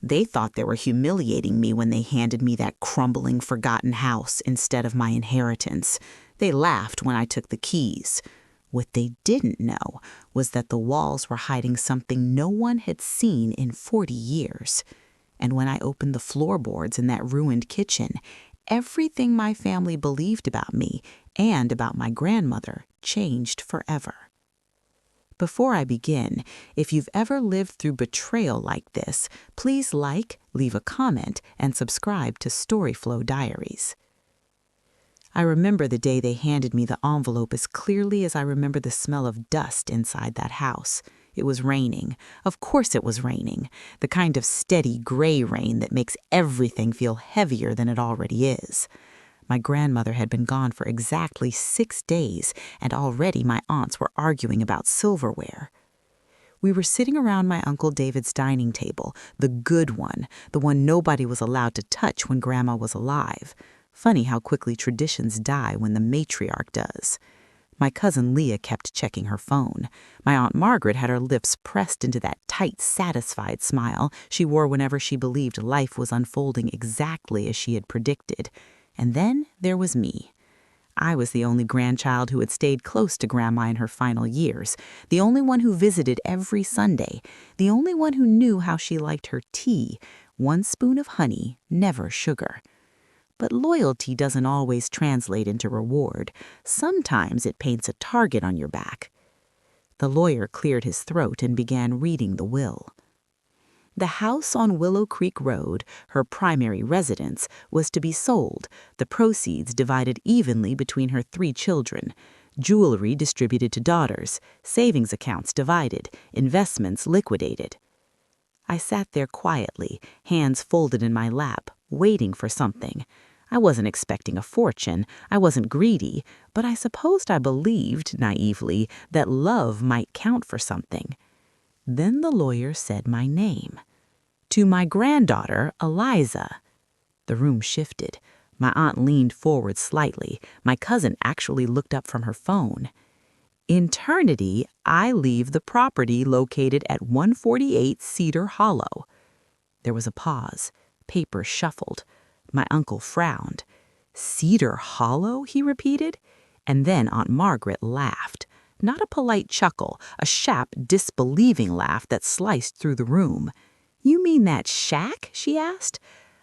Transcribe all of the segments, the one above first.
They thought they were humiliating me when they handed me that crumbling, forgotten house instead of my inheritance. They laughed when I took the keys. What they didn't know was that the walls were hiding something no one had seen in 40 years. And when I opened the floorboards in that ruined kitchen, everything my family believed about me and about my grandmother changed forever. Before I begin, if you've ever lived through betrayal like this, please like, leave a comment, and subscribe to Storyflow Diaries. I remember the day they handed me the envelope as clearly as I remember the smell of dust inside that house. It was raining. Of course it was raining. The kind of steady gray rain that makes everything feel heavier than it already is. My grandmother had been gone for exactly 6 days, and already my aunts were arguing about silverware. We were sitting around my Uncle David's dining table, the good one, the one nobody was allowed to touch when Grandma was alive. Funny how quickly traditions die when the matriarch does. My cousin Leah kept checking her phone. My Aunt Margaret had her lips pressed into that tight, satisfied smile she wore whenever she believed life was unfolding exactly as she had predicted. And then there was me. I was the only grandchild who had stayed close to Grandma in her final years, the only one who visited every Sunday, the only one who knew how she liked her tea, 1 spoon of honey, never sugar. But loyalty doesn't always translate into reward. Sometimes it paints a target on your back. The lawyer cleared his throat and began reading the will. The house on Willow Creek Road, her primary residence, was to be sold, the proceeds divided evenly between her 3 children, jewelry distributed to daughters, savings accounts divided, investments liquidated. I sat there quietly, hands folded in my lap, waiting for something. I wasn't expecting a fortune, I wasn't greedy, but I supposed I believed, naively, that love might count for something. Then the lawyer said my name. To my granddaughter, Eliza. The room shifted. My aunt leaned forward slightly. My cousin actually looked up from her phone. In Eternity, I leave the property located at 148 Cedar Hollow. There was a pause. Paper shuffled. My uncle frowned. Cedar Hollow, he repeated. And then Aunt Margaret laughed. Not a polite chuckle, a sharp, disbelieving laugh that sliced through the room. You mean that shack? She asked.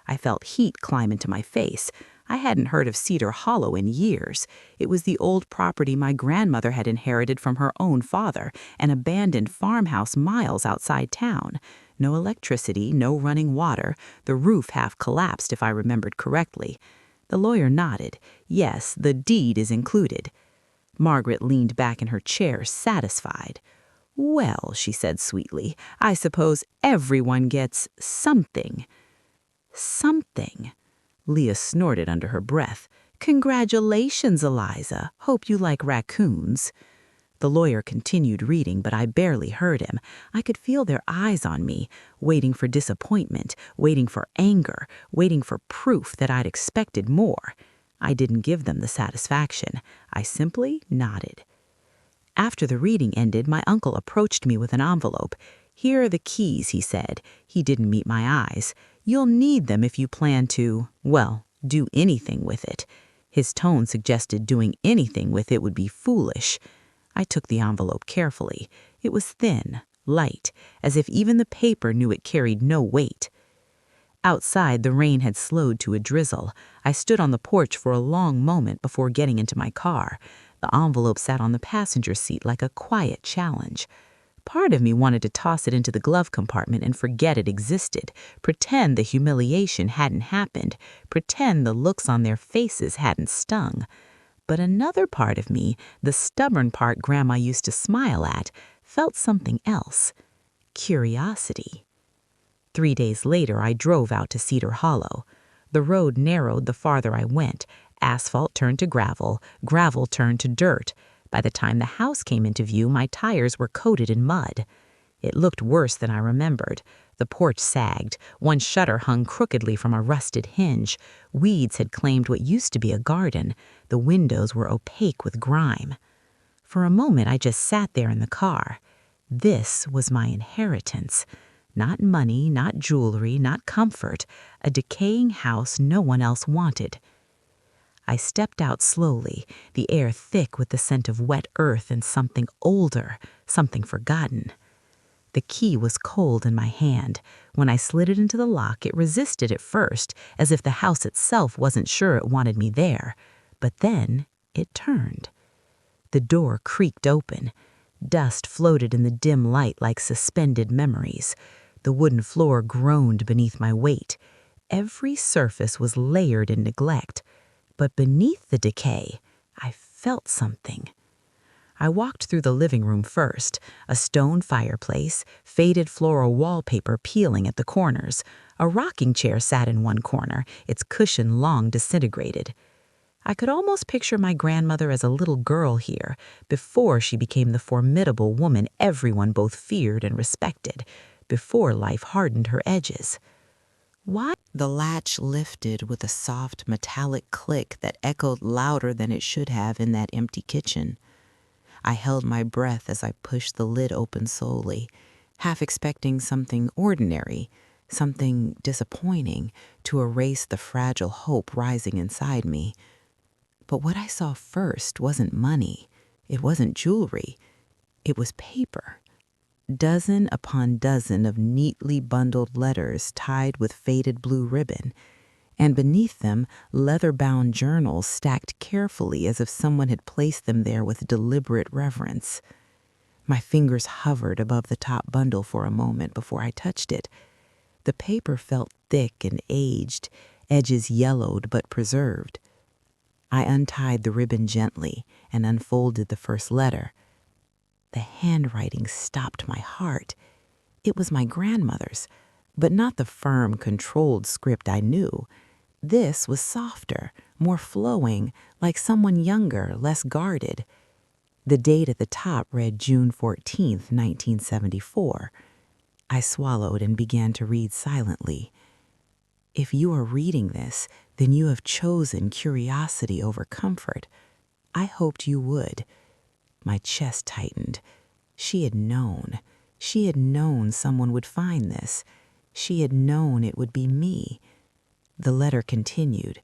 I felt heat climb into my face. I hadn't heard of Cedar Hollow in years. It was the old property my grandmother had inherited from her own father, an abandoned farmhouse miles outside town. No electricity, no running water. The roof half collapsed, if I remembered correctly. The lawyer nodded. Yes, the deed is included. Margaret leaned back in her chair, satisfied. Well, she said sweetly, I suppose everyone gets something. Something. Leah snorted under her breath. Congratulations, Eliza. Hope you like raccoons. The lawyer continued reading, but I barely heard him. I could feel their eyes on me, waiting for disappointment, waiting for anger, waiting for proof that I'd expected more. I didn't give them the satisfaction. I simply nodded. After the reading ended, my uncle approached me with an envelope. Here are the keys, he said. He didn't meet my eyes. You'll need them if you plan to, well, do anything with it. His tone suggested doing anything with it would be foolish. I took the envelope carefully. It was thin, light, as if even the paper knew it carried no weight. Outside, the rain had slowed to a drizzle. I stood on the porch for a long moment before getting into my car. The envelope sat on the passenger seat like a quiet challenge. Part of me wanted to toss it into the glove compartment and forget it existed, pretend the humiliation hadn't happened, pretend the looks on their faces hadn't stung. But another part of me, the stubborn part Grandma used to smile at, felt something else. Curiosity. 3 days later, I drove out to Cedar Hollow. The road narrowed the farther I went. Asphalt turned to gravel, gravel turned to dirt. By the time the house came into view, my tires were coated in mud. It looked worse than I remembered. The porch sagged. One shutter hung crookedly from a rusted hinge. Weeds had claimed what used to be a garden. The windows were opaque with grime. For a moment, I just sat there in the car. This was my inheritance. Not money, not jewelry, not comfort. A decaying house no one else wanted. I stepped out slowly, the air thick with the scent of wet earth and something older, something forgotten. The key was cold in my hand. When I slid it into the lock, it resisted at first, as if the house itself wasn't sure it wanted me there. But then it turned. The door creaked open. Dust floated in the dim light like suspended memories. The wooden floor groaned beneath my weight. Every surface was layered in neglect. But beneath the decay, I felt something. I walked through the living room first, a stone fireplace, faded floral wallpaper peeling at the corners. A rocking chair sat in one corner, its cushion long disintegrated. I could almost picture my grandmother as a little girl here, before she became the formidable woman everyone both feared and respected, before life hardened her edges. Why? The latch lifted with a soft metallic click that echoed louder than it should have in that empty kitchen. I held my breath as I pushed the lid open slowly, half expecting something ordinary, something disappointing, to erase the fragile hope rising inside me. But what I saw first wasn't money. It wasn't jewelry. It was paper. Dozen upon dozen of neatly bundled letters tied with faded blue ribbon, and beneath them leather-bound journals stacked carefully as if someone had placed them there with deliberate reverence. My fingers hovered above the top bundle for a moment before I touched it. The paper felt thick and aged, edges yellowed but preserved. I untied the ribbon gently and unfolded the first letter. The handwriting stopped my heart. It was my grandmother's, but not the firm, controlled script I knew. This was softer, more flowing, like someone younger, less guarded. The date at the top read June 14th, 1974. I swallowed and began to read silently. If you are reading this, then you have chosen curiosity over comfort. I hoped you would. My chest tightened. She had known. She had known someone would find this. She had known it would be me. The letter continued.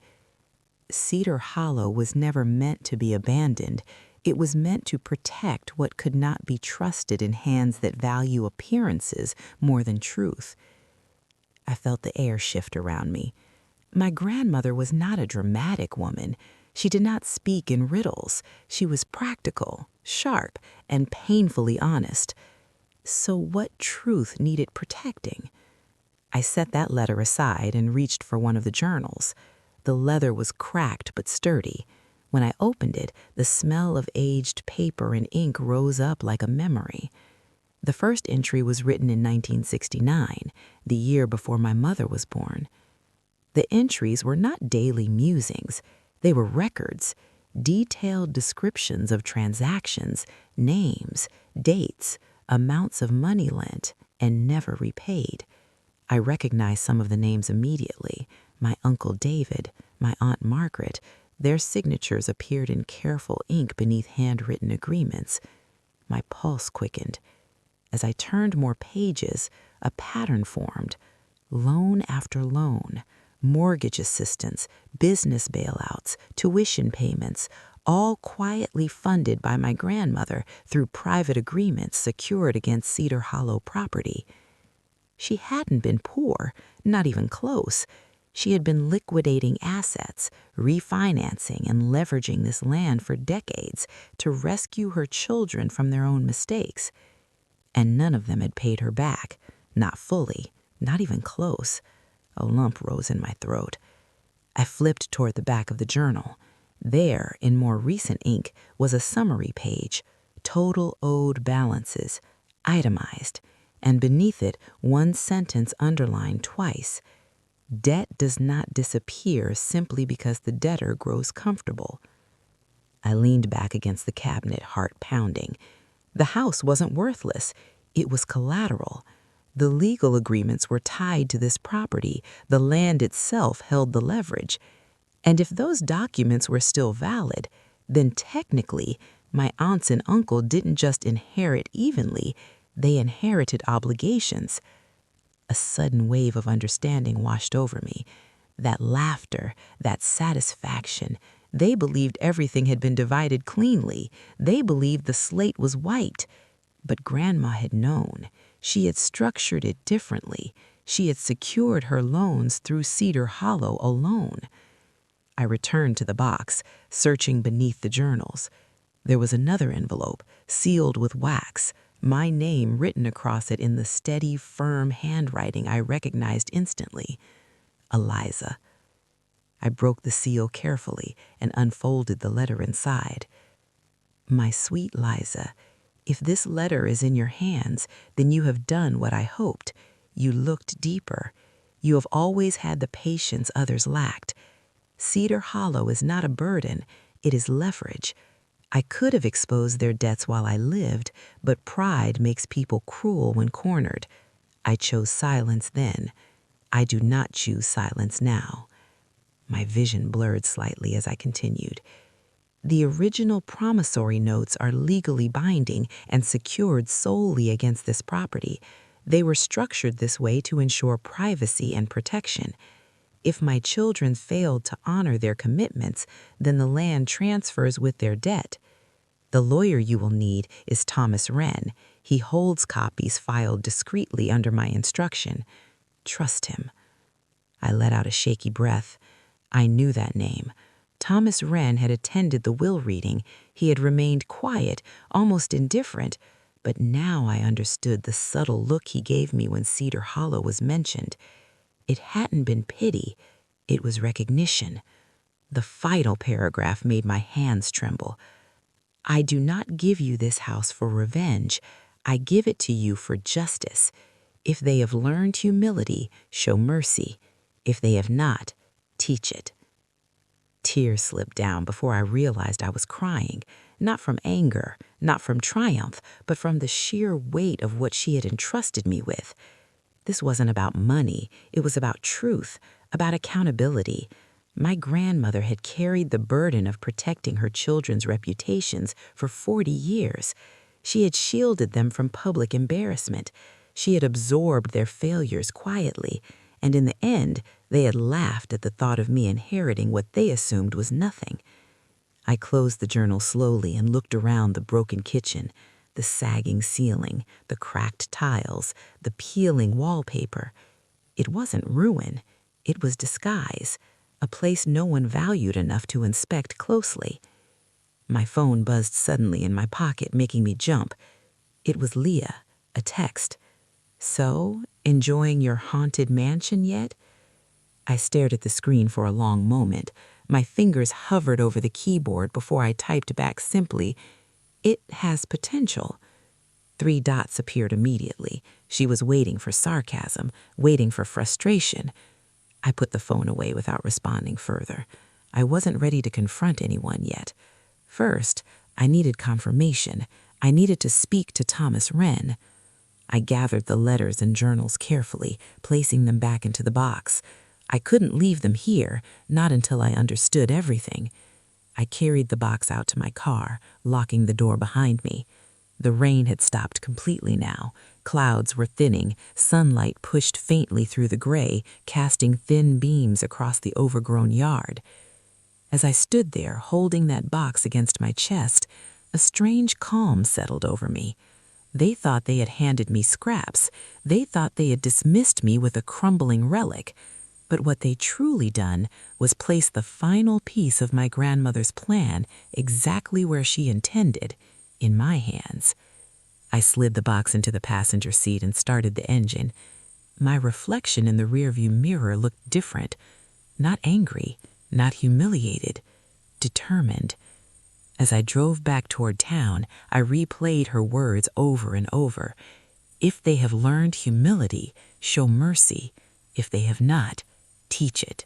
Cedar Hollow was never meant to be abandoned. It was meant to protect what could not be trusted in hands that value appearances more than truth. I felt the air shift around me. My grandmother was not a dramatic woman. She did not speak in riddles. She was practical, sharp, and painfully honest. So what truth needed protecting? I set that letter aside and reached for one of the journals. The leather was cracked but sturdy. When I opened it, the smell of aged paper and ink rose up like a memory. The first entry was written in 1969, the year before my mother was born. The entries were not daily musings. They were records, detailed descriptions of transactions, names, dates, amounts of money lent, and never repaid. I recognized some of the names immediately. My Uncle David, my Aunt Margaret. Their signatures appeared in careful ink beneath handwritten agreements. My pulse quickened. As I turned more pages, a pattern formed. Loan after loan, mortgage assistance, business bailouts, tuition payments, all quietly funded by my grandmother through private agreements secured against Cedar Hollow property. She hadn't been poor, not even close. She had been liquidating assets, refinancing and leveraging this land for decades to rescue her children from their own mistakes. And none of them had paid her back, not fully, not even close. A lump rose in my throat. I flipped toward the back of the journal. There, in more recent ink, was a summary page, total owed balances, itemized, and beneath it one sentence underlined twice. Debt does not disappear simply because the debtor grows comfortable. I leaned back against the cabinet, heart pounding. The house wasn't worthless. It was collateral. The legal agreements were tied to this property. The land itself held the leverage. And if those documents were still valid, then technically my aunts and uncle didn't just inherit evenly, they inherited obligations. A sudden wave of understanding washed over me. That laughter, that satisfaction. They believed everything had been divided cleanly. They believed the slate was white. But Grandma had known. She had structured it differently. She had secured her loans through Cedar Hollow alone. I returned to the box, searching beneath the journals. There was another envelope, sealed with wax, my name written across it in the steady, firm handwriting I recognized instantly. Eliza. I broke the seal carefully and unfolded the letter inside. My sweet Liza, if this letter is in your hands, then you have done what I hoped. You looked deeper. You have always had the patience others lacked. Cedar Hollow is not a burden, it is leverage. I could have exposed their debts while I lived, but pride makes people cruel when cornered. I chose silence then. I do not choose silence now. My vision blurred slightly as I continued. The original promissory notes are legally binding and secured solely against this property. They were structured this way to ensure privacy and protection. If my children failed to honor their commitments, then the land transfers with their debt. The lawyer you will need is Thomas Wren. He holds copies filed discreetly under my instruction. Trust him. I let out a shaky breath. I knew that name. Thomas Wren had attended the will reading. He had remained quiet, almost indifferent, but now I understood the subtle look he gave me when Cedar Hollow was mentioned. It hadn't been pity, it was recognition. The final paragraph made my hands tremble. I do not give you this house for revenge. I give it to you for justice. If they have learned humility, show mercy. If they have not, teach it. Tears slipped down before I realized I was crying, not from anger, not from triumph, but from the sheer weight of what she had entrusted me with. This wasn't about money, it was about truth, about accountability. My grandmother had carried the burden of protecting her children's reputations for 40 years. She had shielded them from public embarrassment. She had absorbed their failures quietly, and in the end, they had laughed at the thought of me inheriting what they assumed was nothing. I closed the journal slowly and looked around the broken kitchen, the sagging ceiling, the cracked tiles, the peeling wallpaper. It wasn't ruin, it was disguise, a place no one valued enough to inspect closely. My phone buzzed suddenly in my pocket, making me jump. It was Leah, a text. So, enjoying your haunted mansion yet? I stared at the screen for a long moment. My fingers hovered over the keyboard before I typed back simply, "It has potential." 3 dots appeared immediately. She was waiting for sarcasm, waiting for frustration. I put the phone away without responding further. I wasn't ready to confront anyone yet. First, I needed confirmation. I needed to speak to Thomas Wren. I gathered the letters and journals carefully, placing them back into the box. I couldn't leave them here, not until I understood everything. I carried the box out to my car, locking the door behind me. The rain had stopped completely now. Clouds were thinning, sunlight pushed faintly through the gray, casting thin beams across the overgrown yard. As I stood there, holding that box against my chest, a strange calm settled over me. They thought they had handed me scraps. They thought they had dismissed me with a crumbling relic. But what they truly done was place the final piece of my grandmother's plan exactly where she intended, in my hands. I slid the box into the passenger seat and started the engine. My reflection in the rearview mirror looked different. Not angry, not humiliated, determined. As I drove back toward town, I replayed her words over and over. If they have learned humility, show mercy. If they have not, teach it.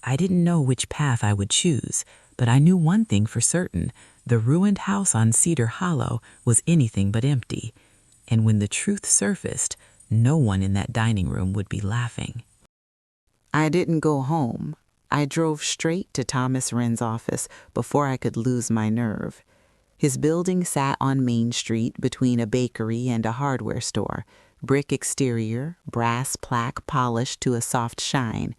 I didn't know which path I would choose, but I knew one thing for certain. The ruined house on Cedar Hollow was anything but empty. And when the truth surfaced, no one in that dining room would be laughing. I didn't go home. I drove straight to Thomas Wren's office before I could lose my nerve. His building sat on Main Street between a bakery and a hardware store, brick exterior, brass plaque polished to a soft shine.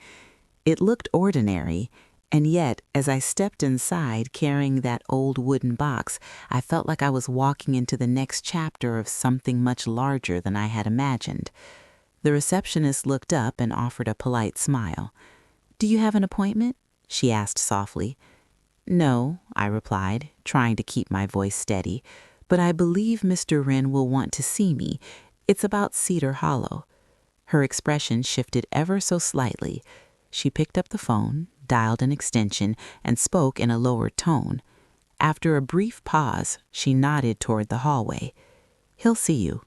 It looked ordinary, and yet, as I stepped inside carrying that old wooden box, I felt like I was walking into the next chapter of something much larger than I had imagined. The receptionist looked up and offered a polite smile. "Do you have an appointment?" she asked softly. "No," I replied, trying to keep my voice steady, "but I believe Mr. Wren will want to see me. It's about Cedar Hollow." Her expression shifted ever so slightly. She picked up the phone, dialed an extension, and spoke in a lowered tone. After a brief pause, she nodded toward the hallway. "He'll see you."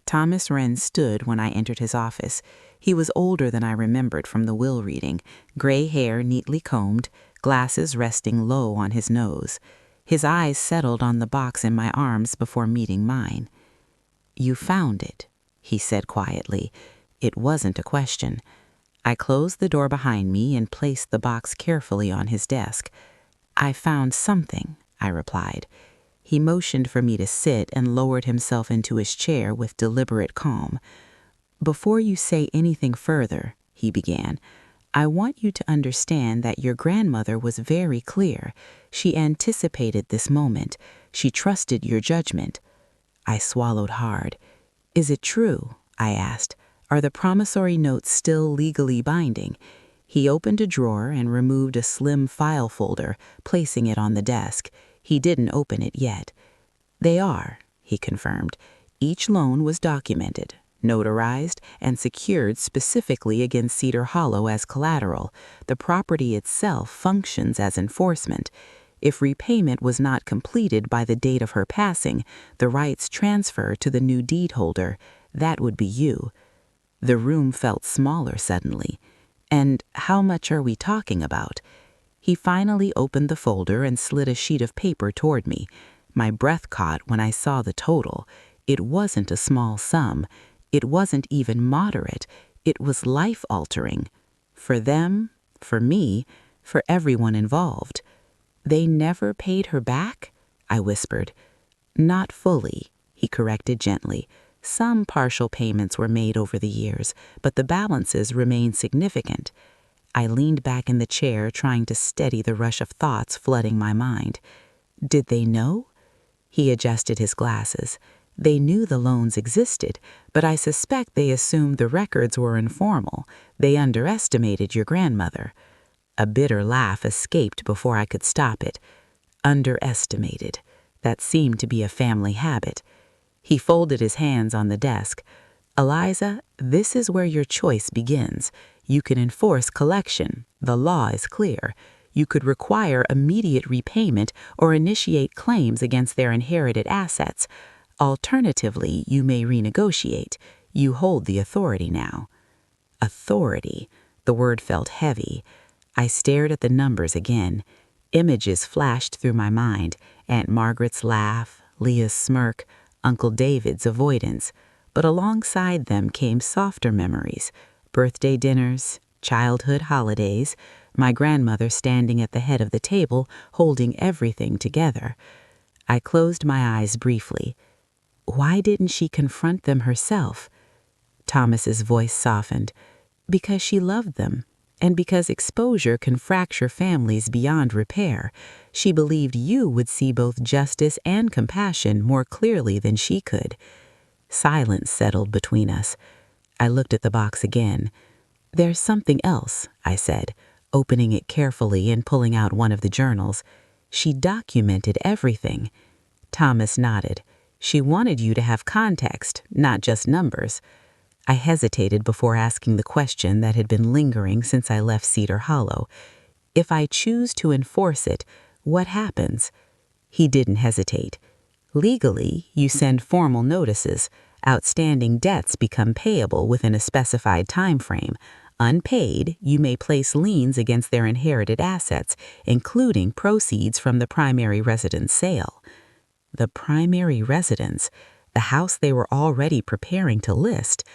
Thomas Wren stood when I entered his office. He was older than I remembered from the will reading, gray hair neatly combed, glasses resting low on his nose. His eyes settled on the box in my arms before meeting mine. "You found it," he said quietly. It wasn't a question. I closed the door behind me and placed the box carefully on his desk. "I found something," I replied. He motioned for me to sit and lowered himself into his chair with deliberate calm. "Before you say anything further," he began, "I want you to understand that your grandmother was very clear. She anticipated this moment. She trusted your judgment." I swallowed hard. "Is it true?" I asked. "Are the promissory notes still legally binding?" He opened a drawer and removed a slim file folder, placing it on the desk. He didn't open it yet. "They are," he confirmed. "Each loan was documented, notarized, and secured specifically against Cedar Hollow as collateral. The property itself functions as enforcement. If repayment was not completed by the date of her passing, the rights transfer to the new deed holder. That would be you." The room felt smaller suddenly. "And how much are we talking about?" He finally opened the folder and slid a sheet of paper toward me. My breath caught when I saw the total. It wasn't a small sum. It wasn't even moderate. It was life-altering. For them, for me, for everyone involved. "They never paid her back?" I whispered. "Not fully," he corrected gently. "Some partial payments were made over the years, but the balances remain significant." I leaned back in the chair, trying to steady the rush of thoughts flooding my mind. "Did they know?" He adjusted his glasses. "They knew the loans existed, but I suspect they assumed the records were informal. They underestimated your grandmother." A bitter laugh escaped before I could stop it. Underestimated. That seemed to be a family habit. He folded his hands on the desk. "Eliza, this is where your choice begins. You can enforce collection. The law is clear. You could require immediate repayment or initiate claims against their inherited assets. Alternatively, you may renegotiate. You hold the authority now." Authority. The word felt heavy. I stared at the numbers again. Images flashed through my mind. Aunt Margaret's laugh, Leah's smirk, Uncle David's avoidance. But alongside them came softer memories. Birthday dinners, childhood holidays, my grandmother standing at the head of the table, holding everything together. I closed my eyes briefly. Why didn't she confront them herself? Thomas's voice softened. Because she loved them, and because exposure can fracture families beyond repair. She believed you would see both justice and compassion more clearly than she could. Silence settled between us. I looked at the box again. "There's something else," I said, opening it carefully and pulling out one of the journals. "She documented everything." Thomas nodded. "She wanted you to have context, not just numbers." I hesitated before asking the question that had been lingering since I left Cedar Hollow. "If I choose to enforce it, what happens?" He didn't hesitate. "Legally, you send formal notices. Outstanding debts become payable within a specified time frame. Unpaid, you may place liens against their inherited assets, including proceeds from the primary residence sale." The primary residence, the house they were already preparing to list.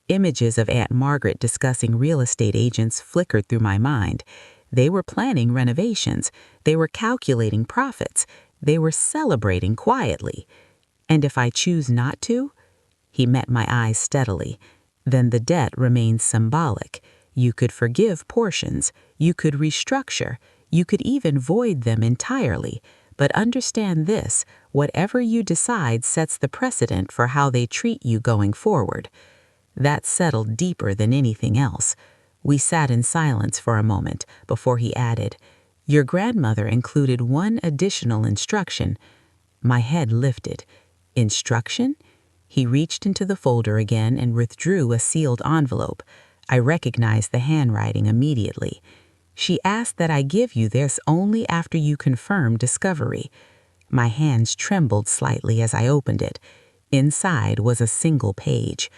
Images of Aunt Margaret discussing real estate agents flickered through my mind. They were planning renovations. They were calculating profits. They were celebrating quietly. And if I choose not to? He met my eyes steadily. Then the debt remains symbolic. You could forgive portions, you could restructure, you could even void them entirely. But understand this, whatever you decide sets the precedent for how they treat you going forward. That settled deeper than anything else. We sat in silence for a moment before he added, "Your grandmother included one additional instruction." My head lifted. Instruction? He reached into the folder again and withdrew a sealed envelope. I recognized the handwriting immediately. She asked that I give you this only after you confirm discovery. My hands trembled slightly as I opened it. Inside was a single page.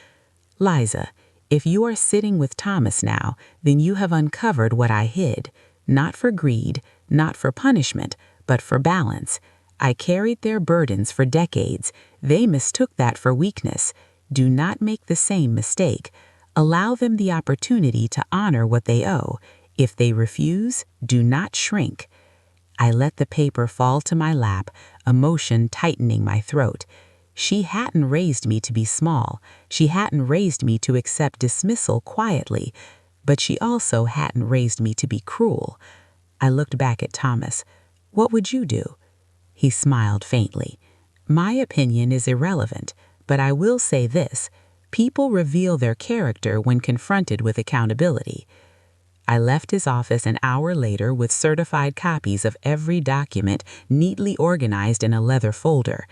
"Liza, if you are sitting with Thomas now, then you have uncovered what I hid. Not for greed, not for punishment, but for balance. I carried their burdens for decades. They mistook that for weakness. Do not make the same mistake. Allow them the opportunity to honor what they owe. If they refuse, do not shrink." I let the paper fall to my lap, emotion tightening my throat. She hadn't raised me to be small. She hadn't raised me to accept dismissal quietly. But she also hadn't raised me to be cruel. I looked back at Thomas. "What would you do?" He smiled faintly. "My opinion is irrelevant, but I will say this. People reveal their character when confronted with accountability." I left his office an hour later with certified copies of every document neatly organized in a leather folder.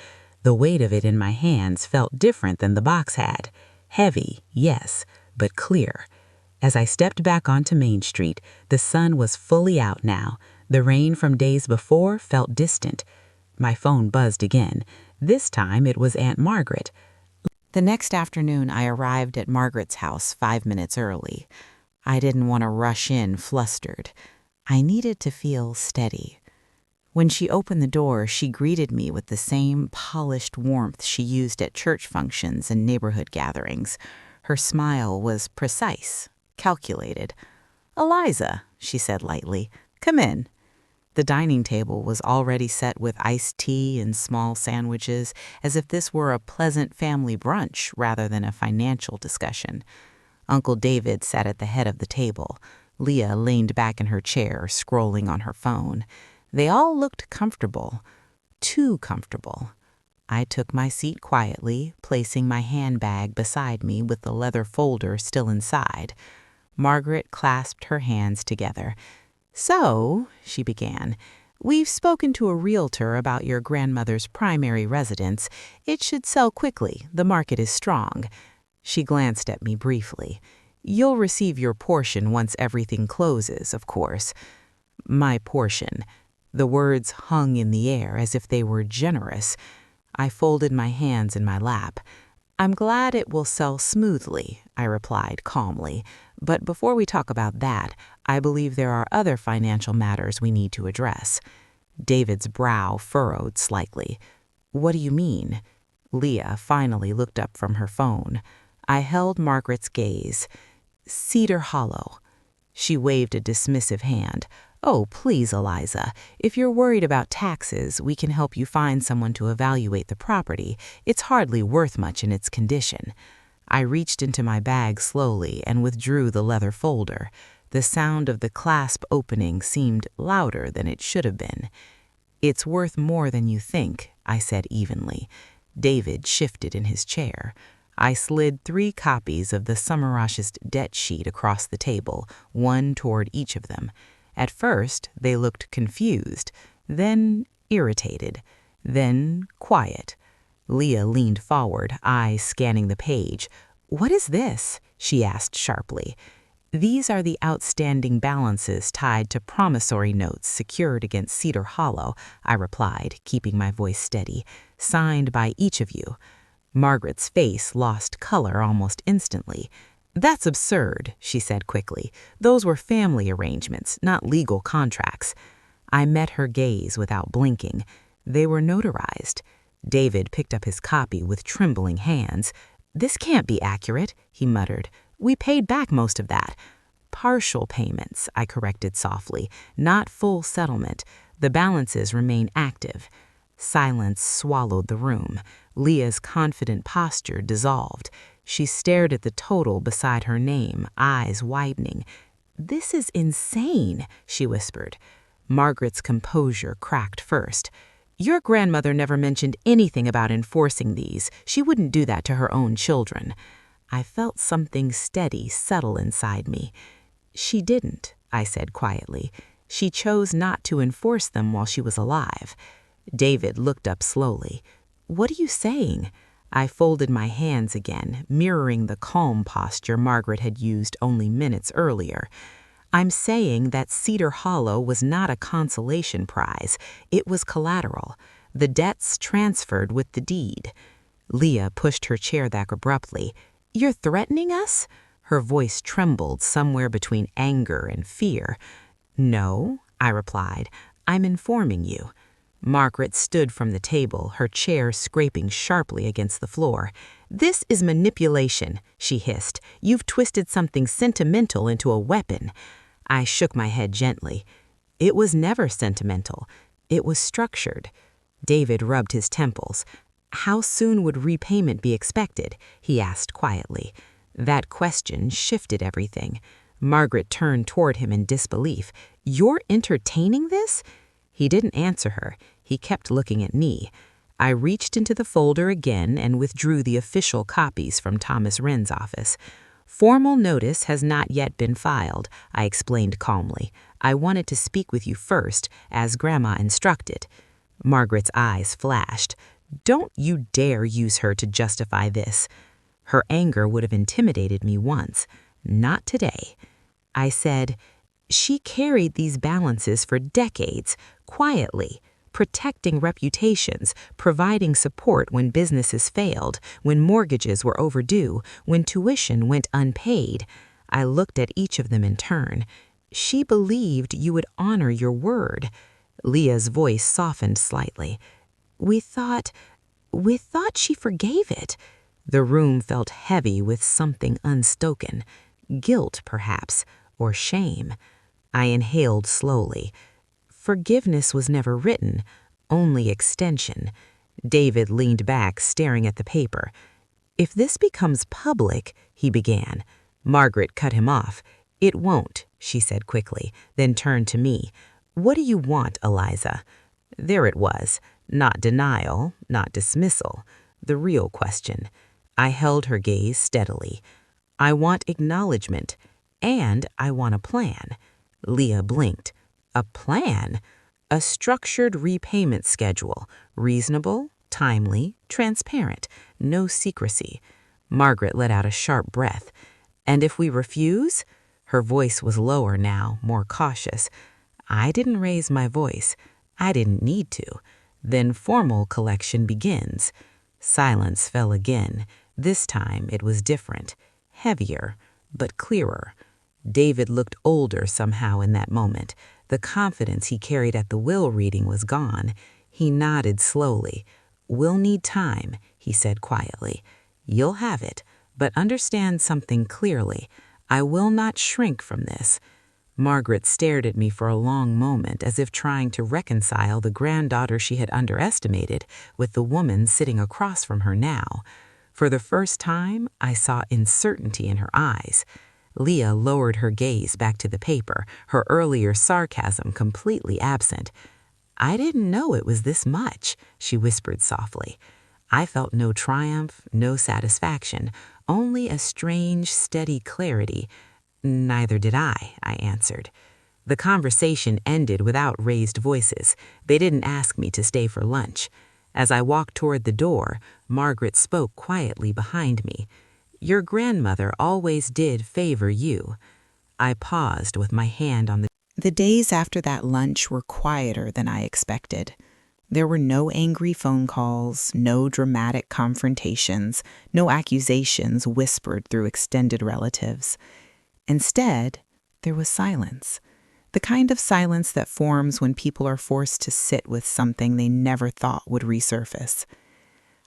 The weight of it in my hands felt different than the box had. Heavy, yes, but clear. As I stepped back onto Main Street, the sun was fully out now. The rain from days before felt distant. My phone buzzed again. This time it was Aunt Margaret. The next afternoon, I arrived at Margaret's house 5 minutes early. I didn't want to rush in flustered. I needed to feel steady. When she opened the door, she greeted me with the same polished warmth she used at church functions and neighborhood gatherings. Her smile was precise, calculated. "Eliza," she said lightly, "come in." The dining table was already set with iced tea and small sandwiches, as if this were a pleasant family brunch rather than a financial discussion. Uncle David sat at the head of the table. Leah leaned back in her chair, scrolling on her phone. They all looked comfortable. Too comfortable. I took my seat quietly, placing my handbag beside me with the leather folder still inside. Margaret clasped her hands together. "So," she began, "we've spoken to a realtor about your grandmother's primary residence. It should sell quickly. The market is strong." She glanced at me briefly. "You'll receive your portion once everything closes, of course." My portion. The words hung in the air as if they were generous. I folded my hands in my lap. "I'm glad it will sell smoothly," I replied calmly. "But before we talk about that, I believe there are other financial matters we need to address." David's brow furrowed slightly. "What do you mean?" Leah finally looked up from her phone. I held Margaret's gaze. "Cedar Hollow." She waved a dismissive hand. "Oh, please, Eliza. If you're worried about taxes, we can help you find someone to evaluate the property. It's hardly worth much in its condition." I reached into my bag slowly and withdrew the leather folder. The sound of the clasp opening seemed louder than it should have been. "It's worth more than you think," I said evenly. David shifted in his chair. I slid 3 copies of the summarized debt sheet across the table, one toward each of them. At first, they looked confused, then irritated, then quiet. Leah leaned forward, eyes scanning the page. "What is this?" she asked sharply. "These are the outstanding balances tied to promissory notes secured against Cedar Hollow," I replied, keeping my voice steady. "Signed by each of you." Margaret's face lost color almost instantly. "That's absurd," she said quickly. "Those were family arrangements, not legal contracts." I met her gaze without blinking. They were notarized. David picked up his copy with trembling hands. "This can't be accurate," he muttered. "We paid back most of that." "Partial payments," I corrected softly, "not full settlement. The balances remain active." Silence swallowed the room. Leah's confident posture dissolved. She stared at the total beside her name, eyes widening. "This is insane," she whispered. Margaret's composure cracked first. "Your grandmother never mentioned anything about enforcing these. She wouldn't do that to her own children." I felt something steady settle inside me. "She didn't," I said quietly. "She chose not to enforce them while she was alive." David looked up slowly. "What are you saying?" I folded my hands again, mirroring the calm posture Margaret had used only minutes earlier. "I'm saying that Cedar Hollow was not a consolation prize. It was collateral. The debts transferred with the deed." Leah pushed her chair back abruptly. "You're threatening us?" Her voice trembled somewhere between anger and fear. "No," I replied. "I'm informing you." Margaret stood from the table, her chair scraping sharply against the floor. "This is manipulation," she hissed. "You've twisted something sentimental into a weapon." I shook my head gently. "It was never sentimental. It was structured." David rubbed his temples. "How soon would repayment be expected?" he asked quietly. That question shifted everything. Margaret turned toward him in disbelief. "You're entertaining this?" He didn't answer her. He kept looking at me. I reached into the folder again and withdrew the official copies from Thomas Wren's office. "Formal notice has not yet been filed," I explained calmly. "I wanted to speak with you first, as Grandma instructed." Margaret's eyes flashed. "Don't you dare use her to justify this." Her anger would have intimidated me once. Not today. I said, "She carried these balances for decades, quietly, protecting reputations, providing support when businesses failed, when mortgages were overdue, when tuition went unpaid." I looked at each of them in turn. "She believed you would honor your word." Leah's voice softened slightly. We thought she forgave it." The room felt heavy with something unspoken. Guilt, perhaps, or shame. I inhaled slowly. "Forgiveness was never written, only extension." David leaned back, staring at the paper. "If this becomes public," he began. Margaret cut him off. "It won't," she said quickly, then turned to me. "What do you want, Eliza?" There it was. Not denial, not dismissal. The real question. I held her gaze steadily. "I want acknowledgement, and I want a plan." Leah blinked. "A plan?" "A structured repayment schedule. Reasonable, timely, transparent. No secrecy." Margaret let out a sharp breath. "And if we refuse?" Her voice was lower now, more cautious. I didn't raise my voice. I didn't need to. "Then formal collection begins." Silence fell again. This time it was different. Heavier, but clearer. David looked older somehow in that moment. The confidence he carried at the will reading was gone. He nodded slowly. "We'll need time," he said quietly. "You'll have it, but understand something clearly. I will not shrink from this." Margaret stared at me for a long moment, as if trying to reconcile the granddaughter she had underestimated with the woman sitting across from her now. For the first time, I saw uncertainty in her eyes. Leah lowered her gaze back to the paper, her earlier sarcasm completely absent. "I didn't know it was this much," she whispered softly. I felt no triumph, no satisfaction, only a strange, steady clarity. "Neither did I answered. The conversation ended without raised voices. They didn't ask me to stay for lunch. As I walked toward the door, Margaret spoke quietly behind me. "Your grandmother always did favor you." I paused with my hand on The days after that lunch were quieter than I expected. There were no angry phone calls, no dramatic confrontations, no accusations whispered through extended relatives. Instead, there was silence. The kind of silence that forms when people are forced to sit with something they never thought would resurface.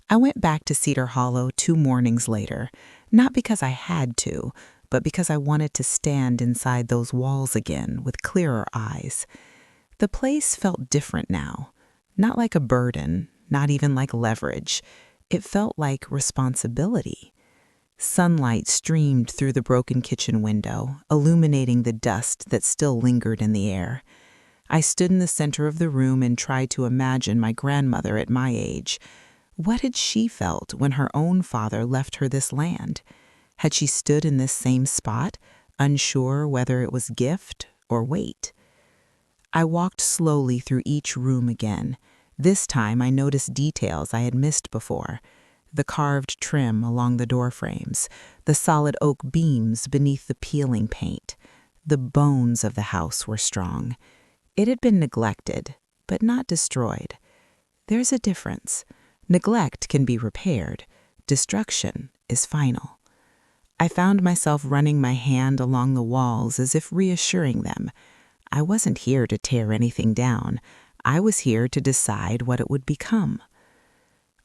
I went back to Cedar Hollow 2 mornings later, not because I had to, but because I wanted to stand inside those walls again with clearer eyes. The place felt different now, not like a burden, not even like leverage. It felt like responsibility. Sunlight streamed through the broken kitchen window, illuminating the dust that still lingered in the air. I stood in the center of the room and tried to imagine my grandmother at my age. What had she felt when her own father left her this land? Had she stood in this same spot, unsure whether it was gift or weight? I walked slowly through each room again. This time I noticed details I had missed before. The carved trim along the door frames, the solid oak beams beneath the peeling paint. The bones of the house were strong. It had been neglected, but not destroyed. There's a difference. Neglect can be repaired. Destruction is final. I found myself running my hand along the walls as if reassuring them. I wasn't here to tear anything down. I was here to decide what it would become.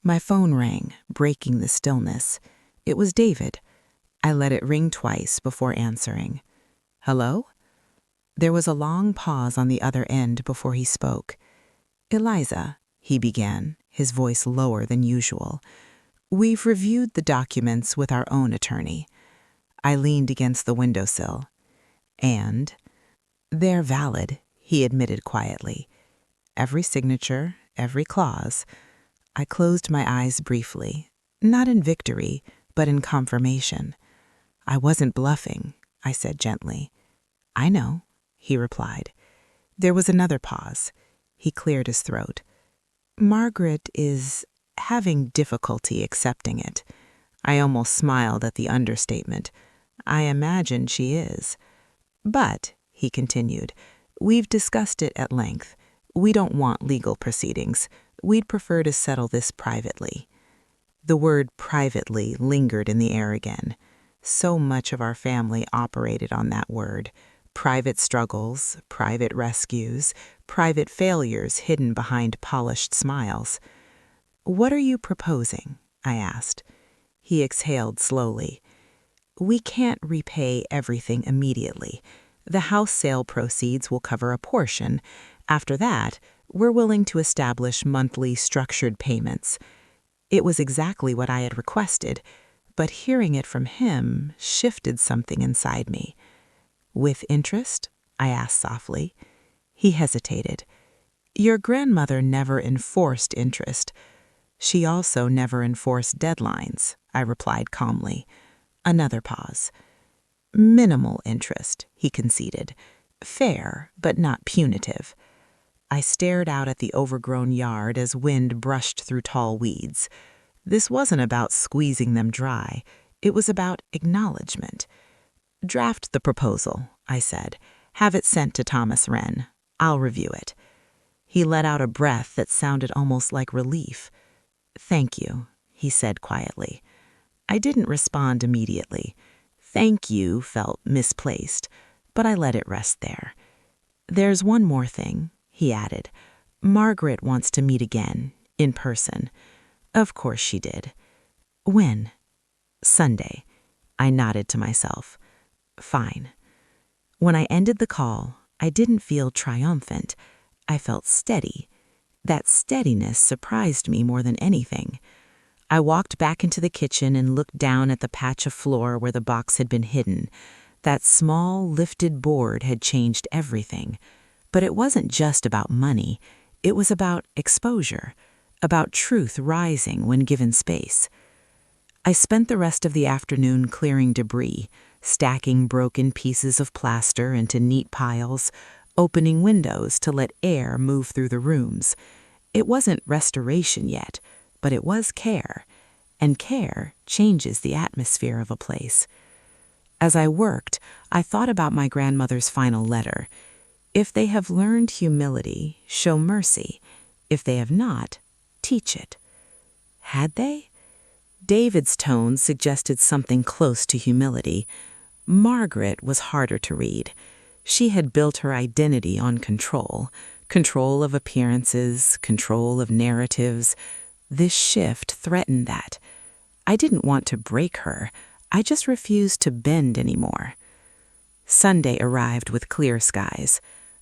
My phone rang, breaking the stillness. It was David. I let it ring twice before answering. Hello? There was a long pause on the other end before he spoke. Eliza, he began, his voice lower than usual. We've reviewed the documents with our own attorney. I leaned against the windowsill. And? They're valid, he admitted quietly. Every signature, every clause. I closed my eyes briefly, not in victory, but in confirmation. I wasn't bluffing, I said gently. I know, he replied. There was another pause. He cleared his throat. Margaret is having difficulty accepting it. I almost smiled at the understatement. I imagine she is. But, he continued, we've discussed it at length. We don't want legal proceedings. We'd prefer to settle this privately. The word privately lingered in the air again. So much of our family operated on that word. Private struggles, private rescues, private failures hidden behind polished smiles. What are you proposing? I asked. He exhaled slowly. We can't repay everything immediately. The house sale proceeds will cover a portion. After that, we're willing to establish monthly structured payments. It was exactly what I had requested, but hearing it from him shifted something inside me. With interest? I asked softly. He hesitated. Your grandmother never enforced interest. She also never enforced deadlines, I replied calmly. Another pause. Minimal interest, he conceded. Fair, but not punitive. I stared out at the overgrown yard as wind brushed through tall weeds. This wasn't about squeezing them dry. It was about acknowledgement. Draft the proposal, I said. Have it sent to Thomas Wren. I'll review it. He let out a breath that sounded almost like relief. Thank you, he said quietly. I didn't respond immediately. Thank you felt misplaced, but I let it rest there. There's one more thing, he added. Margaret wants to meet again, in person. Of course she did. When? Sunday. I nodded to myself. Fine. When I ended the call, I didn't feel triumphant. I felt steady. That steadiness surprised me more than anything. I walked back into the kitchen and looked down at the patch of floor where the box had been hidden. That small, lifted board had changed everything. But it wasn't just about money. It was about exposure, about truth rising when given space. I spent the rest of the afternoon clearing debris, stacking broken pieces of plaster into neat piles, opening windows to let air move through the rooms. It wasn't restoration yet, but it was care, and care changes the atmosphere of a place. As I worked, I thought about my grandmother's final letter. If they have learned humility, show mercy. If they have not, teach it. Had they? David's tone suggested something close to humility. Margaret was harder to read. She had built her identity on control of appearances, control of narratives. This shift threatened that. I didn't want to break her. I just refused to bend anymore. Sunday arrived with clear skies.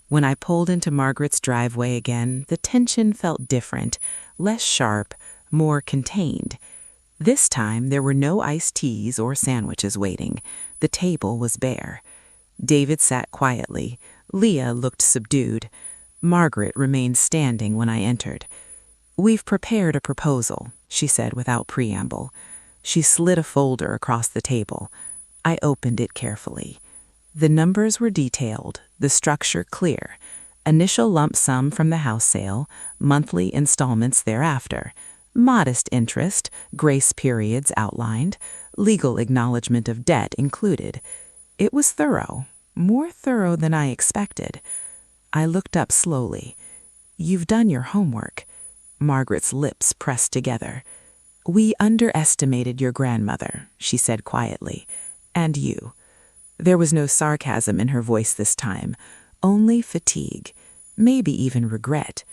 When I pulled into Margaret's driveway again, the tension felt different, less sharp, more contained. This time there were no iced teas or sandwiches waiting. The table was bare. David sat quietly. Leah looked subdued. Margaret remained standing when I entered. "We've prepared a proposal," she said without preamble. She slid a folder across the table. I opened it carefully. The numbers were detailed, the structure clear. Initial lump sum from the house sale, monthly installments thereafter, modest interest, grace periods outlined, legal acknowledgement of debt included. It was thorough, more thorough than I expected. I looked up slowly. "You've done your homework." Margaret's lips pressed together. "We underestimated your grandmother," she said quietly, "and you." There was no sarcasm in her voice this time, only fatigue, maybe even regret.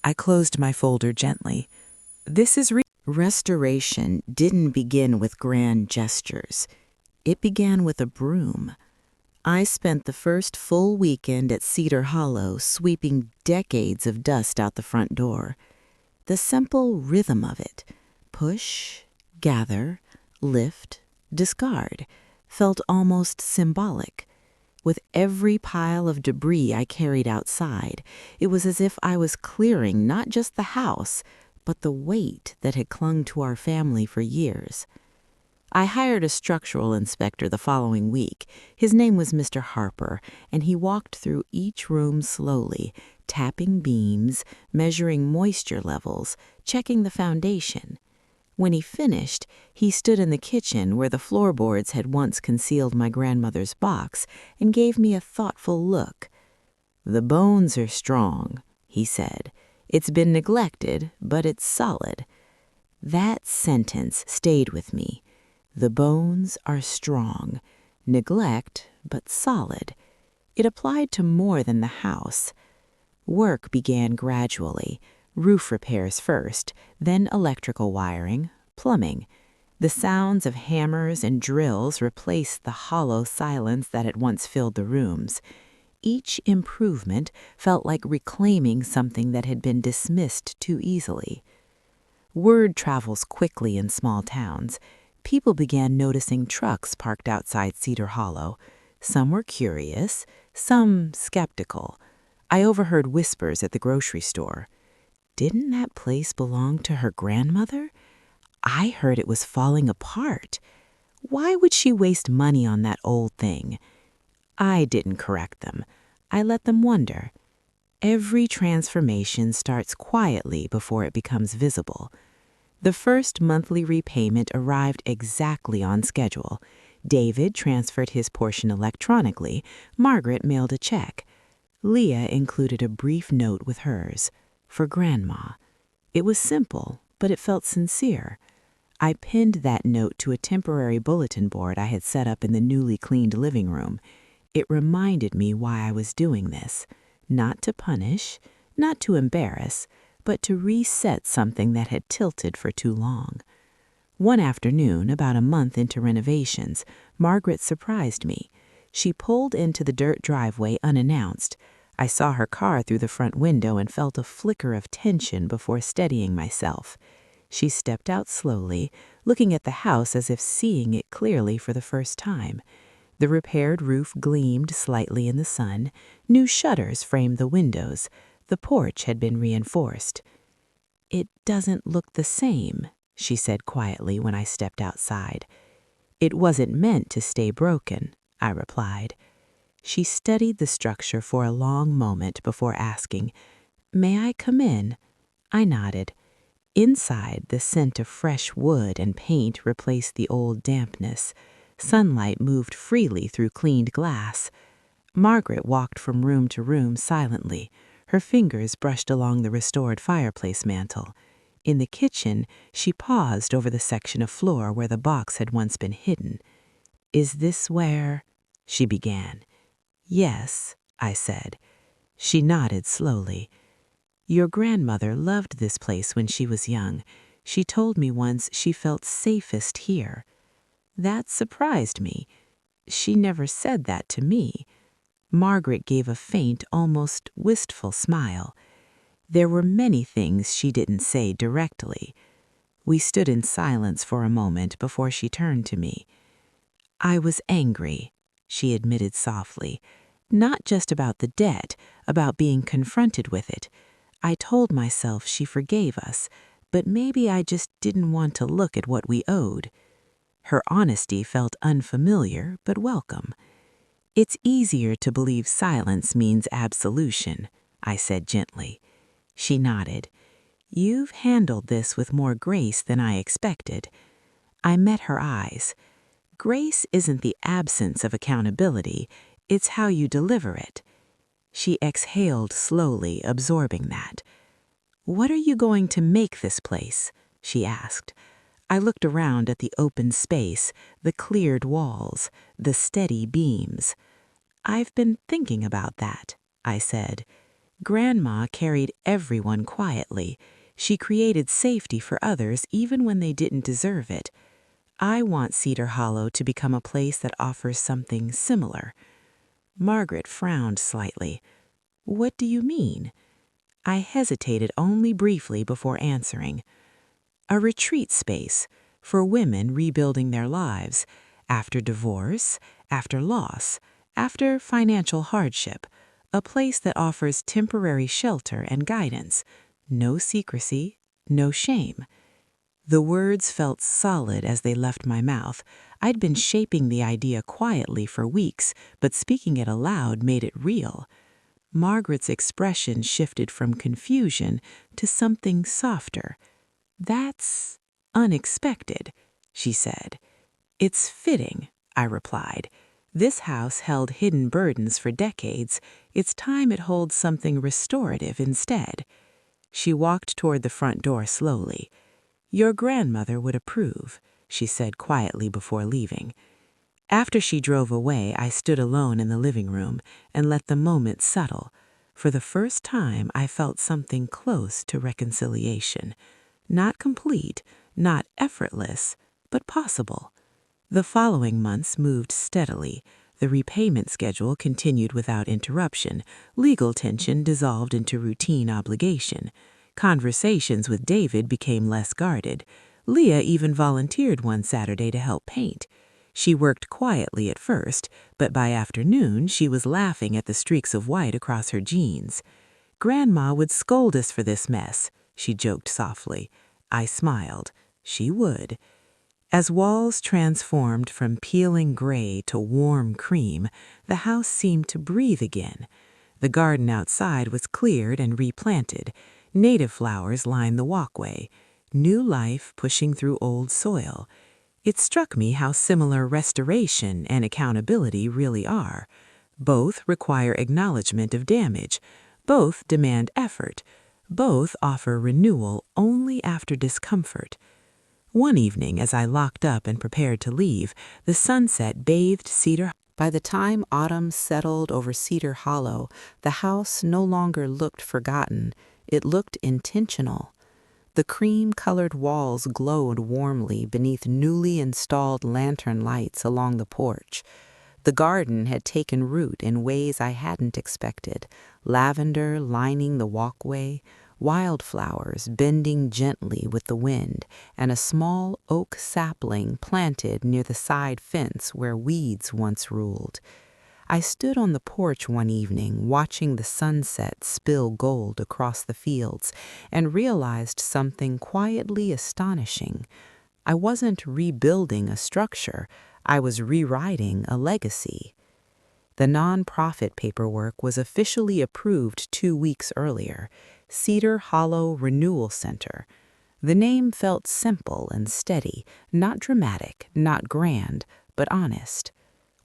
I closed my folder gently. Restoration didn't begin with grand gestures. It began with a broom. I spent the first full weekend at Cedar Hollow sweeping decades of dust out the front door. The simple rhythm of it, push, gather, lift, discard, felt almost symbolic. With every pile of debris I carried outside, it was as if I was clearing not just the house, but the weight that had clung to our family for years. I hired a structural inspector the following week. His name was Mr. Harper, and he walked through each room slowly, tapping beams, measuring moisture levels, checking the foundation. When he finished, he stood in the kitchen where the floorboards had once concealed my grandmother's box and gave me a thoughtful look. "The bones are strong," he said. "It's been neglected, but it's solid." That sentence stayed with me. The bones are strong. Neglect, but solid. It applied to more than the house. Work began gradually. Roof repairs first, then electrical wiring, plumbing. The sounds of hammers and drills replaced the hollow silence that had once filled the rooms. Each improvement felt like reclaiming something that had been dismissed too easily. Word travels quickly in small towns. People began noticing trucks parked outside Cedar Hollow. Some were curious, some skeptical. I overheard whispers at the grocery store. Didn't that place belong to her grandmother? I heard it was falling apart. Why would she waste money on that old thing? I didn't correct them. I let them wonder. Every transformation starts quietly before it becomes visible. The first monthly repayment arrived exactly on schedule. David transferred his portion electronically. Margaret mailed a check. Leah included a brief note with hers. For Grandma. It was simple, but it felt sincere. I pinned that note to a temporary bulletin board I had set up in the newly cleaned living room. It reminded me why I was doing this. Not to punish, not to embarrass, but to reset something that had tilted for too long. One afternoon, about a month into renovations, Margaret surprised me. She pulled into the dirt driveway unannounced. I saw her car through the front window and felt a flicker of tension before steadying myself. She stepped out slowly, looking at the house as if seeing it clearly for the first time. The repaired roof gleamed slightly in the sun. New shutters framed the windows. The porch had been reinforced. "It doesn't look the same," she said quietly when I stepped outside. "It wasn't meant to stay broken," I replied. She studied the structure for a long moment before asking, "May I come in?" I nodded. Inside, the scent of fresh wood and paint replaced the old dampness. Sunlight moved freely through cleaned glass. Margaret walked from room to room silently. Her fingers brushed along the restored fireplace mantel. In the kitchen, she paused over the section of floor where the box had once been hidden. "Is this where—" she began. "Yes," I said. She nodded slowly. "Your grandmother loved this place when she was young. She told me once she felt safest here." That surprised me. She never said that to me. Margaret gave a faint, almost wistful smile. There were many things she didn't say directly. We stood in silence for a moment before she turned to me. "I was angry," she admitted softly. "Not just about the debt, about being confronted with it. I told myself she forgave us, but maybe I just didn't want to look at what we owed." Her honesty felt unfamiliar but welcome. "It's easier to believe silence means absolution," I said gently. She nodded. "You've handled this with more grace than I expected." I met her eyes. Grace isn't the absence of accountability, it's how you deliver it. She exhaled slowly, absorbing that. "What are you going to make this place?" she asked. I looked around at the open space, the cleared walls, the steady beams. "I've been thinking about that," I said. "Grandma carried everyone quietly. She created safety for others even when they didn't deserve it. I want Cedar Hollow to become a place that offers something similar." Margaret frowned slightly. "What do you mean?" I hesitated only briefly before answering. "A retreat space for women rebuilding their lives after divorce, after loss, after financial hardship. A place that offers temporary shelter and guidance. No secrecy, no shame." The words felt solid as they left my mouth. I'd been shaping the idea quietly for weeks, but speaking it aloud made it real. Margaret's expression shifted from confusion to something softer. "That's unexpected," she said. "It's fitting," I replied. "This house held hidden burdens for decades. It's time it holds something restorative instead." She walked toward the front door slowly. "Your grandmother would approve," she said quietly before leaving. After she drove away, I stood alone in the living room and let the moment settle. For the first time, I felt something close to reconciliation. Not complete, not effortless, but possible. The following months moved steadily. The repayment schedule continued without interruption. Legal tension dissolved into routine obligation. Conversations with David became less guarded. Leah even volunteered one Saturday to help paint. She worked quietly at first, but by afternoon she was laughing at the streaks of white across her jeans. "Grandma would scold us for this mess," she joked softly. I smiled. She would. As walls transformed from peeling gray to warm cream, the house seemed to breathe again. The garden outside was cleared and replanted. Native flowers lined the walkway. New life pushing through old soil. It struck me how similar restoration and accountability really are. Both require acknowledgement of damage. Both demand effort. Both offer renewal only after discomfort. One evening, as I locked up and prepared to leave, the sunset bathed Cedar. By the time autumn settled over Cedar Hollow, the house no longer looked forgotten. It looked intentional. The cream-colored walls glowed warmly beneath newly installed lantern lights along the porch. The garden had taken root in ways I hadn't expected. Lavender lining the walkway, wildflowers bending gently with the wind, and a small oak sapling planted near the side fence where weeds once ruled. I stood on the porch one evening watching the sunset spill gold across the fields and realized something quietly astonishing. I wasn't rebuilding a structure, I was rewriting a legacy. The nonprofit paperwork was officially approved 2 weeks earlier, Cedar Hollow Renewal Center. The name felt simple and steady, not dramatic, not grand, but honest.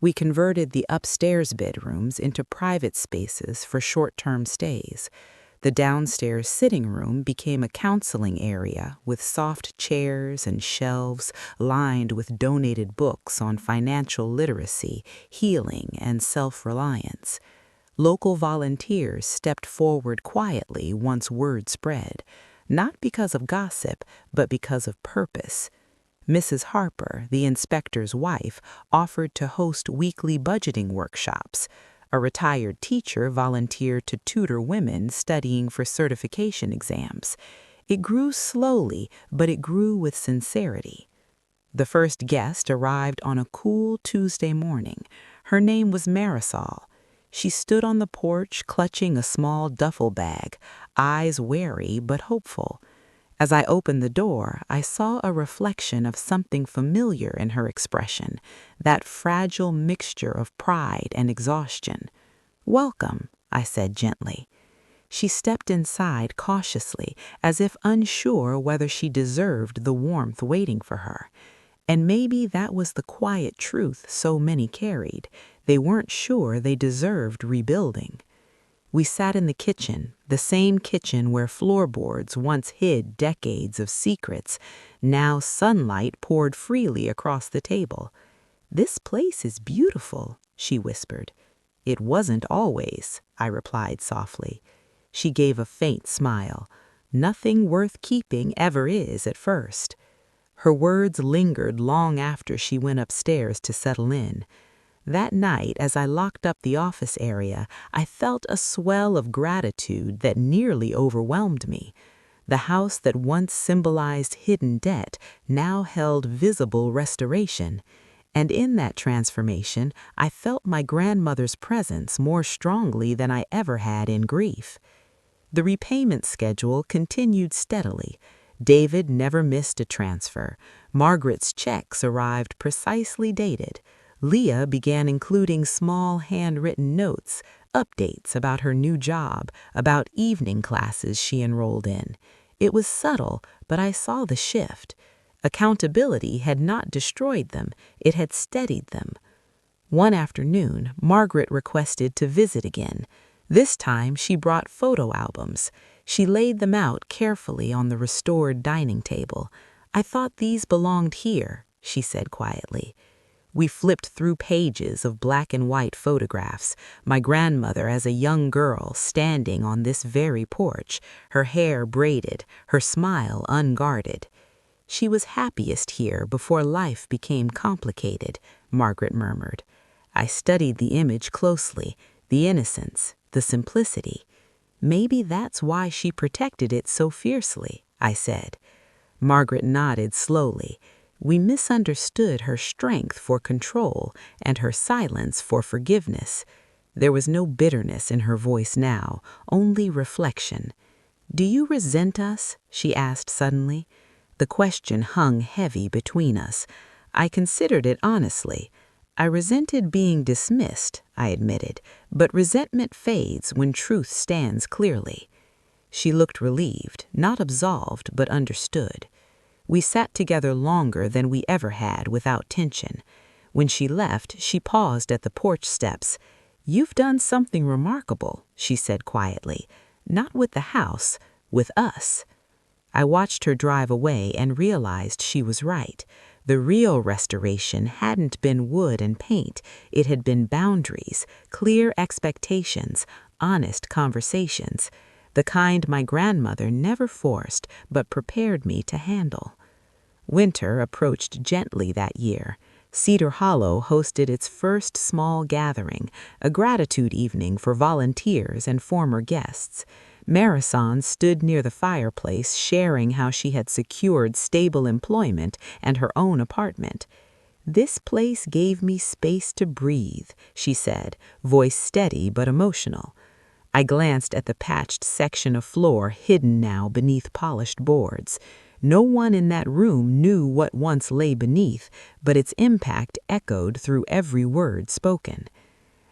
We converted the upstairs bedrooms into private spaces for short-term stays. The downstairs sitting room became a counseling area with soft chairs and shelves lined with donated books on financial literacy, healing, and self-reliance. Local volunteers stepped forward quietly once word spread, not because of gossip, but because of purpose. Mrs. Harper, the inspector's wife, offered to host weekly budgeting workshops. A retired teacher volunteered to tutor women studying for certification exams. It grew slowly, but it grew with sincerity. The first guest arrived on a cool Tuesday morning. Her name was Marisol. She stood on the porch clutching a small duffel bag, eyes wary but hopeful. As I opened the door, I saw a reflection of something familiar in her expression, that fragile mixture of pride and exhaustion. "Welcome," I said gently. She stepped inside cautiously, as if unsure whether she deserved the warmth waiting for her. And maybe that was the quiet truth so many carried. They weren't sure they deserved rebuilding. We sat in the kitchen, the same kitchen where floorboards once hid decades of secrets. Now sunlight poured freely across the table. "This place is beautiful," she whispered. "It wasn't always," I replied softly. She gave a faint smile. "Nothing worth keeping ever is at first." Her words lingered long after she went upstairs to settle in. That night, as I locked up the office area, I felt a swell of gratitude that nearly overwhelmed me. The house that once symbolized hidden debt now held visible restoration. And in that transformation, I felt my grandmother's presence more strongly than I ever had in grief. The repayment schedule continued steadily. David never missed a transfer. Margaret's checks arrived precisely dated. Leah began including small handwritten notes, updates about her new job, about evening classes she enrolled in. It was subtle, but I saw the shift. Accountability had not destroyed them, it had steadied them. One afternoon, Margaret requested to visit again. This time she brought photo albums. She laid them out carefully on the restored dining table. "I thought these belonged here," she said quietly. We flipped through pages of black and white photographs, my grandmother as a young girl standing on this very porch, her hair braided, her smile unguarded. "She was happiest here before life became complicated," Margaret murmured. I studied the image closely, the innocence, the simplicity. "Maybe that's why she protected it so fiercely," I said. Margaret nodded slowly. We misunderstood her strength for control and her silence for forgiveness. There was no bitterness in her voice now, only reflection. "Do you resent us?" she asked suddenly. The question hung heavy between us. I considered it honestly. I resented being dismissed, I admitted, but resentment fades when truth stands clearly. She looked relieved, not absolved, but understood. We sat together longer than we ever had without tension. When she left, she paused at the porch steps. "You've done something remarkable," she said quietly. "Not with the house, with us." I watched her drive away and realized she was right. The real restoration hadn't been wood and paint. It had been boundaries, clear expectations, honest conversations. The kind my grandmother never forced, but prepared me to handle. Winter approached gently that year. Cedar Hollow hosted its first small gathering, a gratitude evening for volunteers and former guests. Marison stood near the fireplace sharing how she had secured stable employment and her own apartment. "This place gave me space to breathe," she said, voice steady but emotional. I glanced at the patched section of floor hidden now beneath polished boards. No one in that room knew what once lay beneath, but its impact echoed through every word spoken.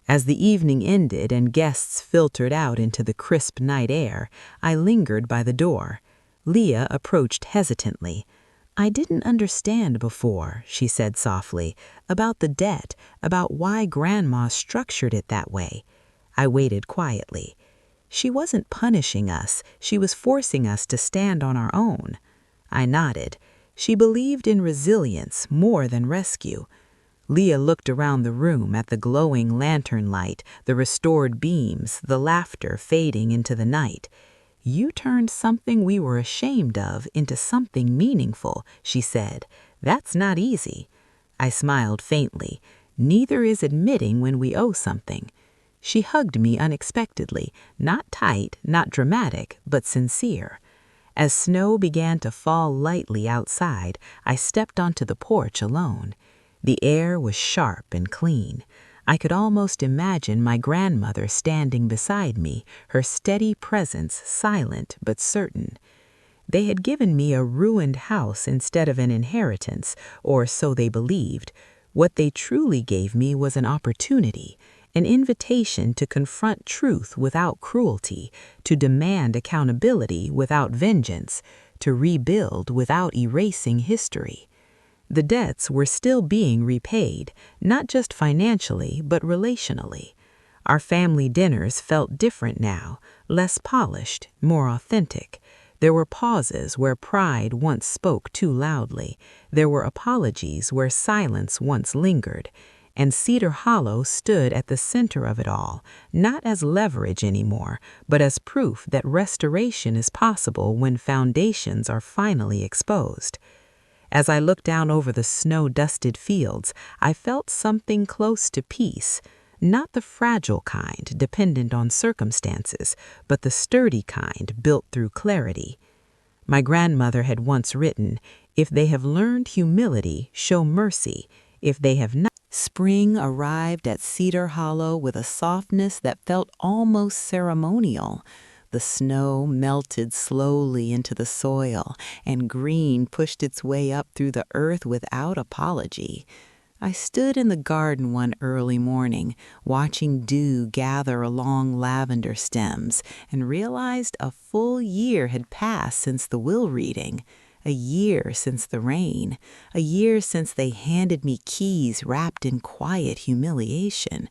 As the evening ended and guests filtered out into the crisp night air, I lingered by the door. Leah approached hesitantly. "I didn't understand before," she said softly, "about the debt, about why Grandma structured it that way." I waited quietly. "She wasn't punishing us, she was forcing us to stand on our own." I nodded. She believed in resilience more than rescue. Leah looked around the room at the glowing lantern light, the restored beams, the laughter fading into the night. "You turned something we were ashamed of into something meaningful," she said. "That's not easy." I smiled faintly. "Neither is admitting when we owe something." She hugged me unexpectedly, not tight, not dramatic, but sincere. As snow began to fall lightly outside, I stepped onto the porch alone. The air was sharp and clean. I could almost imagine my grandmother standing beside me, her steady presence silent but certain. They had given me a ruined house instead of an inheritance, or so they believed. What they truly gave me was an opportunity, an invitation to confront truth without cruelty, to demand accountability without vengeance, to rebuild without erasing history. The debts were still being repaid, not just financially, but relationally. Our family dinners felt different now, less polished, more authentic. There were pauses where pride once spoke too loudly. There were apologies where silence once lingered. And Cedar Hollow stood at the center of it all, not as leverage anymore, but as proof that restoration is possible when foundations are finally exposed. As I looked down over the snow-dusted fields, I felt something close to peace, not the fragile kind dependent on circumstances, but the sturdy kind built through clarity. My grandmother had once written, "If they have learned humility, show mercy. If they have not." Spring arrived at Cedar Hollow with a softness that felt almost ceremonial. The snow melted slowly into the soil, and green pushed its way up through the earth without apology. I stood in the garden one early morning, watching dew gather along lavender stems, and realized a full year had passed since the will reading. A year since the rain, a year since they handed me keys wrapped in quiet humiliation.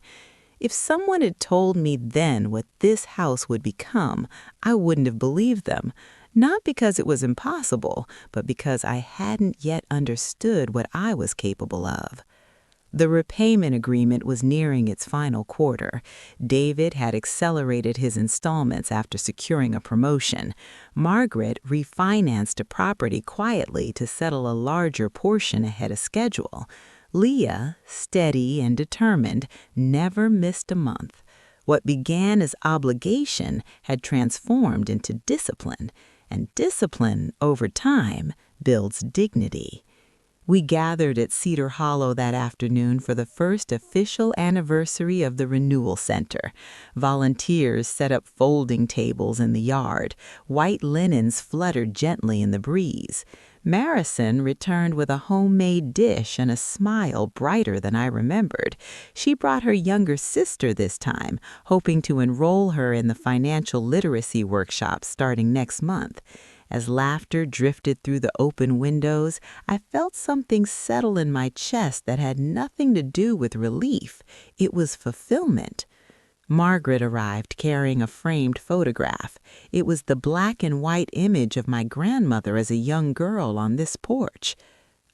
If someone had told me then what this house would become, I wouldn't have believed them, not because it was impossible, but because I hadn't yet understood what I was capable of. The repayment agreement was nearing its final quarter. David had accelerated his installments after securing a promotion. Margaret refinanced a property quietly to settle a larger portion ahead of schedule. Leah, steady and determined, never missed a month. What began as obligation had transformed into discipline, and discipline, over time, builds dignity. We gathered at Cedar Hollow that afternoon for the first official anniversary of the Renewal Center. Volunteers set up folding tables in the yard. White linens fluttered gently in the breeze. Marison returned with a homemade dish and a smile brighter than I remembered. She brought her younger sister this time, hoping to enroll her in the financial literacy workshop starting next month. As laughter drifted through the open windows, I felt something settle in my chest that had nothing to do with relief. It was fulfillment. Margaret arrived carrying a framed photograph. It was the black and white image of my grandmother as a young girl on this porch.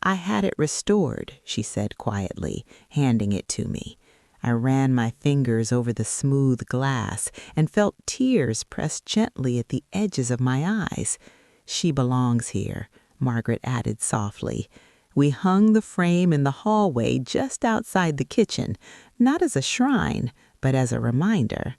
"I had it restored," she said quietly, handing it to me. I ran my fingers over the smooth glass and felt tears press gently at the edges of my eyes. "She belongs here," Margaret added softly. We hung the frame in the hallway just outside the kitchen, not as a shrine, but as a reminder.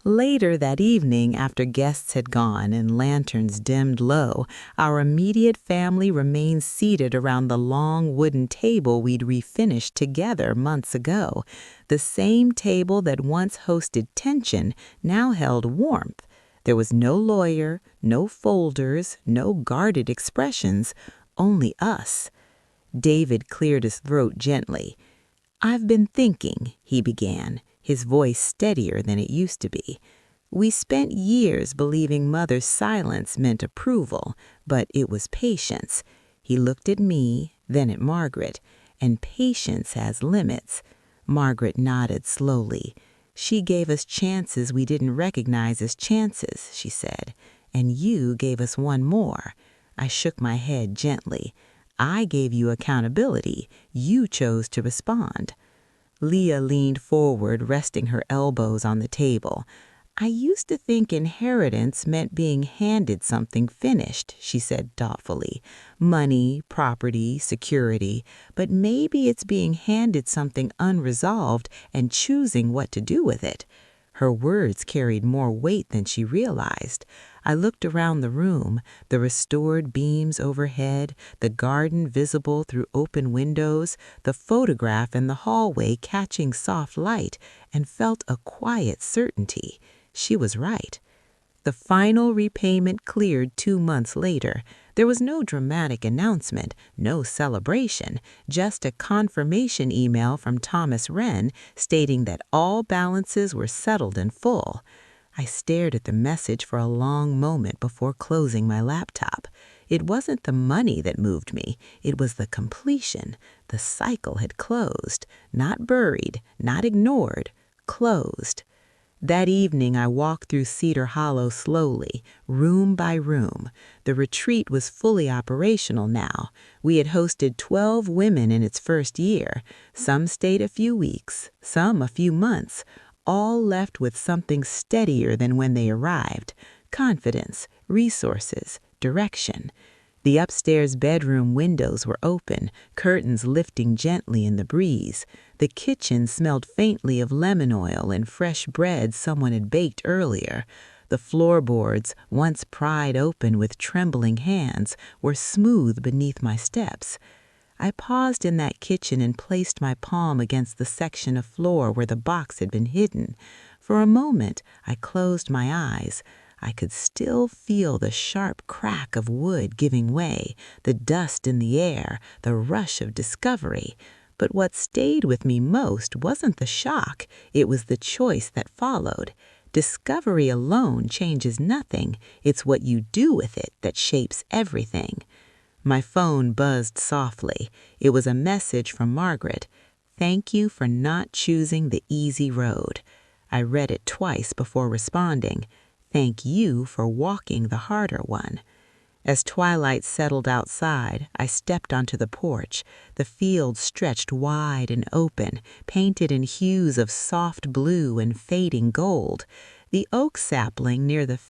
Later that evening, after guests had gone and lanterns dimmed low, our immediate family remained seated around the long wooden table we'd refinished together months ago. The same table that once hosted tension now held warmth. There was no lawyer, no folders, no guarded expressions, only us. David cleared his throat gently. "I've been thinking," he began, his voice steadier than it used to be. "We spent years believing Mother's silence meant approval, but it was patience." He looked at me, then at Margaret, and patience has limits. Margaret nodded slowly. "She gave us chances we didn't recognize as chances," she said, "and you gave us one more." I shook my head gently. "I gave you accountability. You chose to respond." Leah leaned forward, resting her elbows on the table. "I used to think inheritance meant being handed something finished," she said thoughtfully. "Money, property, security. But maybe it's being handed something unresolved and choosing what to do with it." Her words carried more weight than she realized. I looked around the room, the restored beams overhead, the garden visible through open windows, the photograph in the hallway catching soft light, and felt a quiet certainty. She was right. The final repayment cleared 2 months later. There was no dramatic announcement, no celebration, just a confirmation email from Thomas Wren stating that all balances were settled in full. I stared at the message for a long moment before closing my laptop. It wasn't the money that moved me. It was the completion. The cycle had closed, not buried, not ignored, closed. That evening, I walked through Cedar Hollow slowly, room by room. The retreat was fully operational now. We had hosted 12 women in its first year. Some stayed a few weeks, some a few months, all left with something steadier than when they arrived: confidence, resources, direction. The upstairs bedroom windows were open, curtains lifting gently in the breeze. The kitchen smelled faintly of lemon oil and fresh bread someone had baked earlier. The floorboards, once pried open with trembling hands, were smooth beneath my steps. I paused in that kitchen and placed my palm against the section of floor where the box had been hidden. For a moment, I closed my eyes. I could still feel the sharp crack of wood giving way, the dust in the air, the rush of discovery. But what stayed with me most wasn't the shock, it was the choice that followed. Discovery alone changes nothing. It's what you do with it that shapes everything. My phone buzzed softly. It was a message from Margaret. "Thank you for not choosing the easy road." I read it twice before responding. "Thank you for walking the harder one." As twilight settled outside, I stepped onto the porch. The field stretched wide and open, painted in hues of soft blue and fading gold. The oak sapling near the